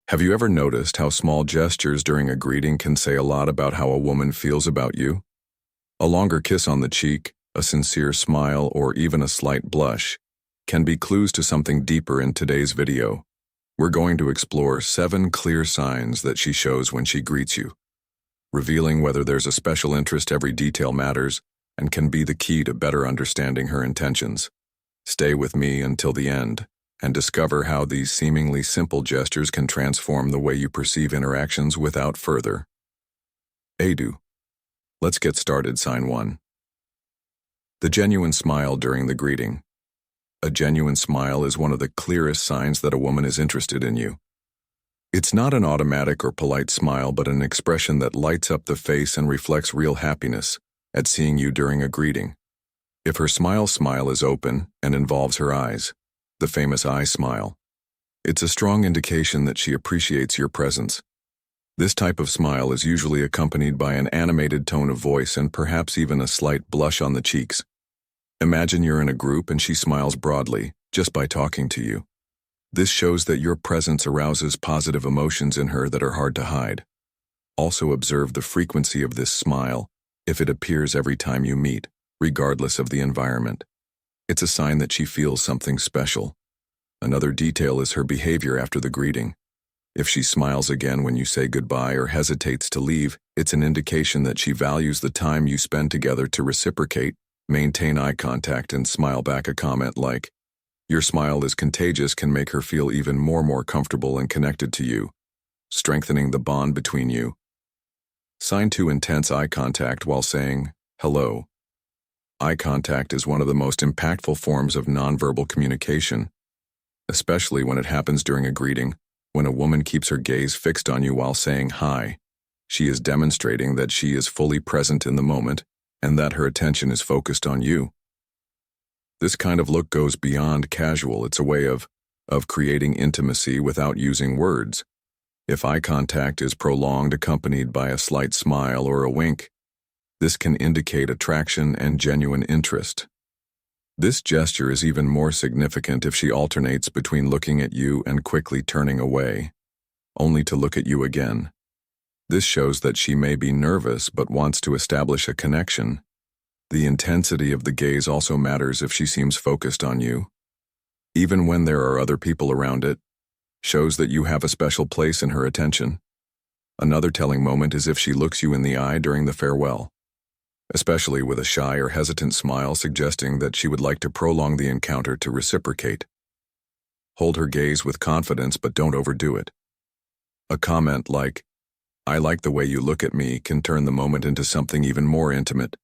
Have you ever noticed how small gestures during a greeting can say a lot about how a woman feels about you? A longer kiss on the cheek, a sincere smile, or even a slight blush can be clues to something deeper. In today's video, we're going to explore 7 clear signs that she shows when she greets you, revealing whether there's a special interest. Every detail matters and can be the key to better understanding her intentions. Stay with me until the end and discover how these seemingly simple gestures can transform the way you perceive interactions. Without further ado, let's get started. Sign 1. The genuine smile during the greeting. A genuine smile is one of the clearest signs that a woman is interested in you. It's not an automatic or polite smile, but an expression that lights up the face and reflects real happiness at seeing you during a greeting. If her smile is open and involves her eyes, the famous eye smile, it's a strong indication that she appreciates your presence. This type of smile is usually accompanied by an animated tone of voice and perhaps even a slight blush on the cheeks. Imagine you're in a group and she smiles broadly just by talking to you. This shows that your presence arouses positive emotions in her that are hard to hide. Also observe the frequency of this smile. If it appears every time you meet, regardless of the environment, it's a sign that she feels something special. Another detail is her behavior after the greeting. If she smiles again when you say goodbye or hesitates to leave, it's an indication that she values the time you spend together. To reciprocate, maintain eye contact and smile back. A comment like, "Your smile is contagious," can make her feel even more comfortable and connected to you, strengthening the bond between you. Sign 2. Intense eye contact while saying hello. Eye contact is one of the most impactful forms of nonverbal communication, especially when it happens during a greeting. When a woman keeps her gaze fixed on you while saying hi, she is demonstrating that she is fully present in the moment and that her attention is focused on you. This kind of look goes beyond casual. It's a way of creating intimacy without using words. If eye contact is prolonged, accompanied by a slight smile or a wink, this can indicate attraction and genuine interest. This gesture is even more significant if she alternates between looking at you and quickly turning away, only to look at you again. This shows that she may be nervous but wants to establish a connection. The intensity of the gaze also matters. If she seems focused on you, even when there are other people around, it shows that you have a special place in her attention. Another telling moment is if she looks you in the eye during the farewell, especially with a shy or hesitant smile, suggesting that she would like to prolong the encounter. To reciprocate, hold her gaze with confidence but don't overdo it. A comment like, "I like the way you look at me," can turn the moment into something even more intimate,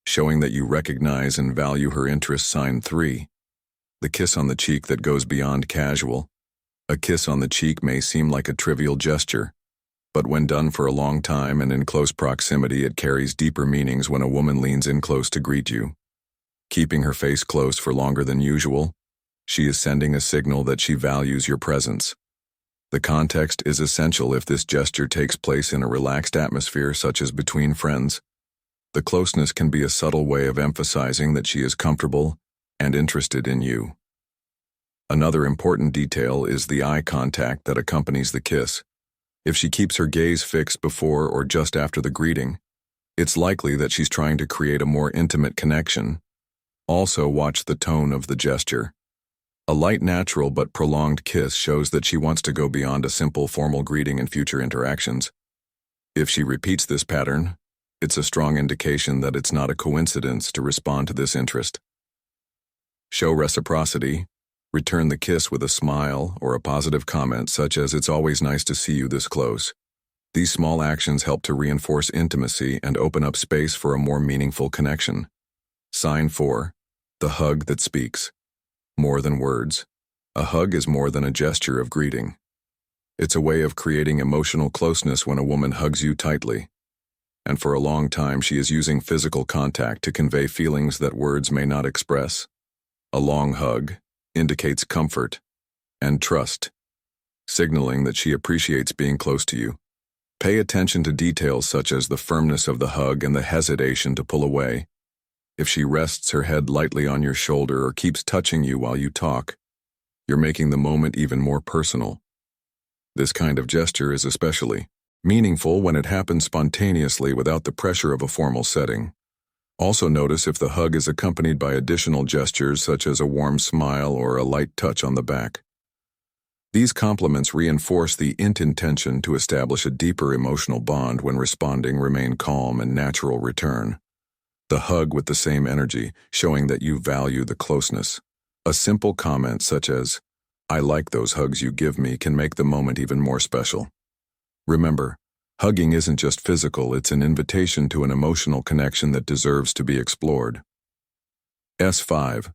showing that you recognize and value her interest. Sign 3. The kiss on the cheek that goes beyond casual. A kiss on the cheek may seem like a trivial gesture, but when done for a long time and in close proximity, it carries deeper meanings. When a woman leans in close to greet you, keeping her face close for longer than usual, she is sending a signal that she values your presence. The context is essential. If this gesture takes place in a relaxed atmosphere, such as between friends, the closeness can be a subtle way of emphasizing that she is comfortable and interested in you. Another important detail is the eye contact that accompanies the kiss. If she keeps her gaze fixed before or just after the greeting, it's likely that she's trying to create a more intimate connection. Also, watch the tone of the gesture. A light, natural but prolonged kiss shows that she wants to go beyond a simple formal greeting in future interactions. If she repeats this pattern, it's a strong indication that it's not a coincidence to respond to this interest. Show reciprocity. Return the kiss with a smile or a positive comment such as, "It's always nice to see you this close." These small actions help to reinforce intimacy and open up space for a more meaningful connection. Sign 4. The hug that speaks. More than words. A hug is more than a gesture of greeting. It's a way of creating emotional closeness. When a woman hugs you tightly, and for a long time, she is using physical contact to convey feelings that words may not express. A long hug indicates comfort and trust, signaling that she appreciates being close to you. Pay attention to details such as the firmness of the hug and the hesitation to pull away. If she rests her head lightly on your shoulder or keeps touching you while you talk, you're making the moment even more personal. This kind of gesture is especially meaningful when it happens spontaneously without the pressure of a formal setting. Also notice if the hug is accompanied by additional gestures such as a warm smile or a light touch on the back. These compliments reinforce the intention to establish a deeper emotional bond. When responding, remain calm and natural return the hug with the same energy, showing that you value the closeness. A simple comment such as, "I like those hugs you give me," can make the moment even more special. Remember, hugging isn't just physical, it's an invitation to an emotional connection that deserves to be explored. S5.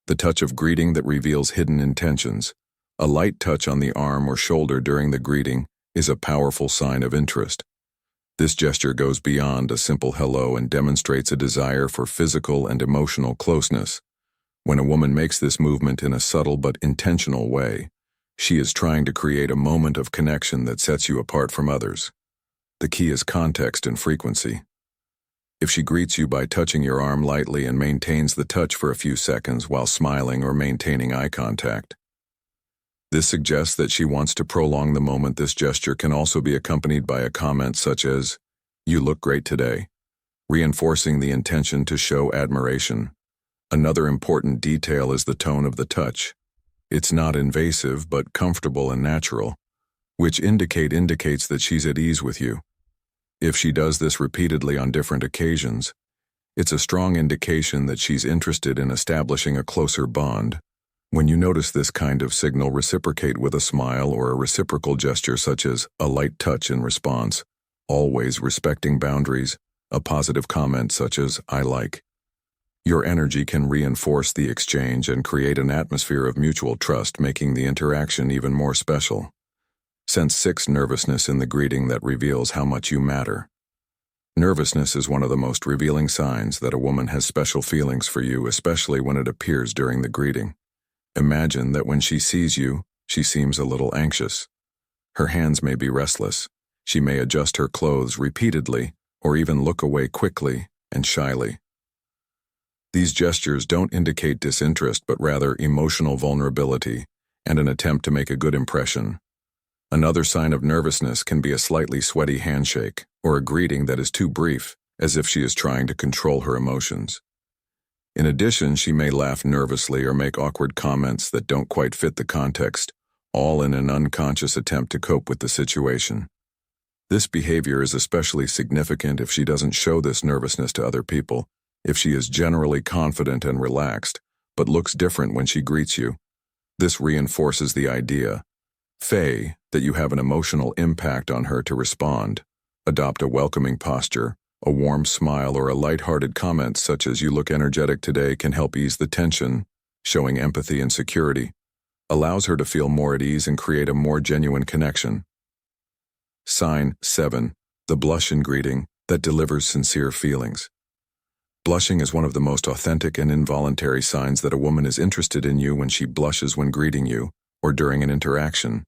The touch of greeting that reveals hidden intentions. A light touch on the arm or shoulder during the greeting is a powerful sign of interest. This gesture goes beyond a simple hello and demonstrates a desire for physical and emotional closeness. When a woman makes this movement in a subtle but intentional way, she is trying to create a moment of connection that sets you apart from others. The key is context and frequency. If she greets you by touching your arm lightly and maintains the touch for a few seconds while smiling or maintaining eye contact, this suggests that she wants to prolong the moment. This gesture can also be accompanied by a comment such as, "You look great today," reinforcing the intention to show admiration. Another important detail is the tone of the touch. It's not invasive but comfortable and natural, which indicates that she's at ease with you. If she does this repeatedly on different occasions, it's a strong indication that she's interested in establishing a closer bond. When you notice this kind of signal, reciprocate with a smile or a reciprocal gesture such as a light touch in response, always respecting boundaries. A positive comment such as, "I like." Your energy can reinforce the exchange and create an atmosphere of mutual trust, making the interaction even more special. Sense 6. Nervousness in the greeting that reveals how much you matter. Nervousness is one of the most revealing signs that a woman has special feelings for you, especially when it appears during the greeting. Imagine that when she sees you, she seems a little anxious. Her hands may be restless. She may adjust her clothes repeatedly or even look away quickly and shyly. These gestures don't indicate disinterest but rather emotional vulnerability and an attempt to make a good impression. Another sign of nervousness can be a slightly sweaty handshake or a greeting that is too brief, as if she is trying to control her emotions. In addition, she may laugh nervously or make awkward comments that don't quite fit the context, all in an unconscious attempt to cope with the situation. This behavior is especially significant if she doesn't show this nervousness to other people. If she is generally confident and relaxed, but looks different when she greets you, this reinforces the idea, Faye, that you have an emotional impact on her to respond. Adopt a welcoming posture. A warm smile or a light-hearted comment such as "You look energetic today" can help ease the tension. Showing empathy and security allows her to feel more at ease and create a more genuine connection. Sign 7. The blush in greeting that delivers sincere feelings. Blushing is one of the most authentic and involuntary signs that a woman is interested in you. When she blushes when greeting you or during an interaction,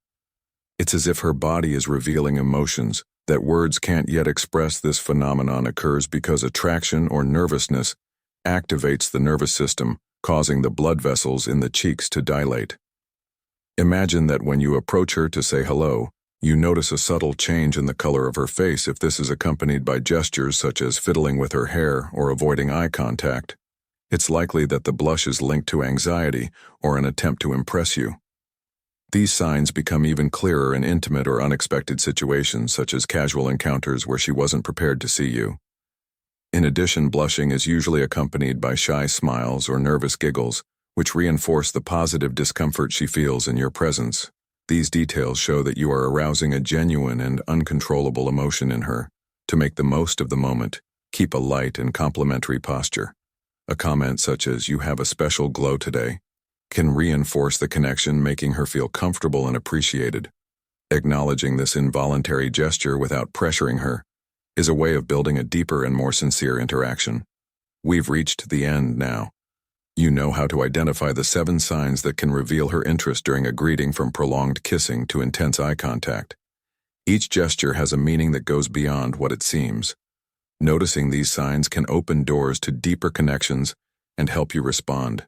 it's as if her body is revealing emotions that words can't yet express. This phenomenon occurs because attraction or nervousness activates the nervous system, causing the blood vessels in the cheeks to dilate. Imagine that when you approach her to say hello, you notice a subtle change in the color of her face. If this is accompanied by gestures such as fiddling with her hair or avoiding eye contact, it's likely that the blush is linked to anxiety or an attempt to impress you. These signs become even clearer in intimate or unexpected situations, such as casual encounters where she wasn't prepared to see you. In addition, blushing is usually accompanied by shy smiles or nervous giggles, which reinforce the positive discomfort she feels in your presence. These details show that you are arousing a genuine and uncontrollable emotion in her. To make the most of the moment, keep a light and complimentary posture. A comment such as "You have a special glow today" can reinforce the connection, making her feel comfortable and appreciated. Acknowledging this involuntary gesture without pressuring her is a way of building a deeper and more sincere interaction. We've reached the end now. You know how to identify the 7 signs that can reveal her interest during a greeting, from prolonged kissing to intense eye contact. Each gesture has a meaning that goes beyond what it seems. Noticing these signs can open doors to deeper connections and help you respond